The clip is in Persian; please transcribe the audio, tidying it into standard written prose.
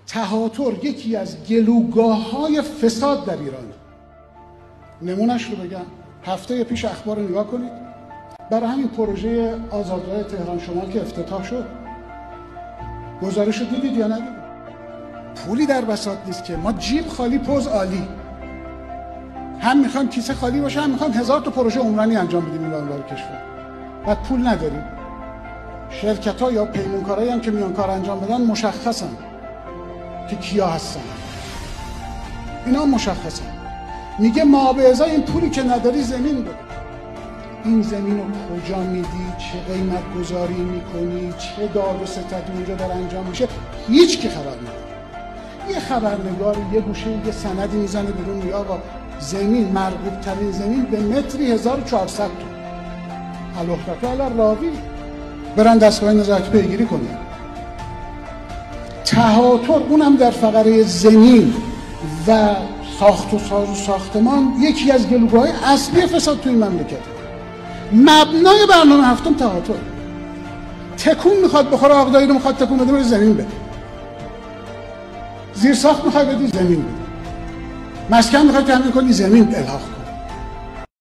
تهاتر یکی از گلوگاه‌های فساد در ایران. نمونهش رو بگم، هفته پیش اخبار رو نگاه کنید. برای همین پروژه آزادراه تهران شمال که افتتاح شد، گزارش رو دیدید یا ندیدید؟ پولی در بساط نیست که ما جیب خالی پوز عالی، هم میخوایم کیسه خالی باشه، هم میخوایم 1000 تا پروژه عمرانی انجام بدیم این برای کشور. بعد پول نداریم. شرکت‌ها یا پیمانکارایی هم که میان کار انجام بدن مشخصن که کیا هستن. اینا مشخصن. میگه ما به ازای این پولی که نداری زمین بده. این زمین رو کجا میدی؟ چه قیمت گذاری میکنی؟ چه داد و ستدی اونجا داره انجام میشه؟ هیچ کی خبر نداره. یه خبرنگار یه گوشه یه سندی میزنه بیرون میگه آقا زمین، مرغوب ترین زمین به متری 1400 تومان. الوهرته علی راوی. برن دستگاه نظارت پیگیری کنن. تهاتر اونم در فقره زمین و ساخت و ساز و ساختمان یکی از گلوگاه‌های اصلی فساد توی مملکت. مبنای برنامه هفتم تهاتر. تکون میخواد بخوره، آقدایی رو میخواد تکون بده، بره زمین بده. زیر ساخت میخوای بدی، زمین بده. مسکن میخوای تامین کنی، زمین الحاق.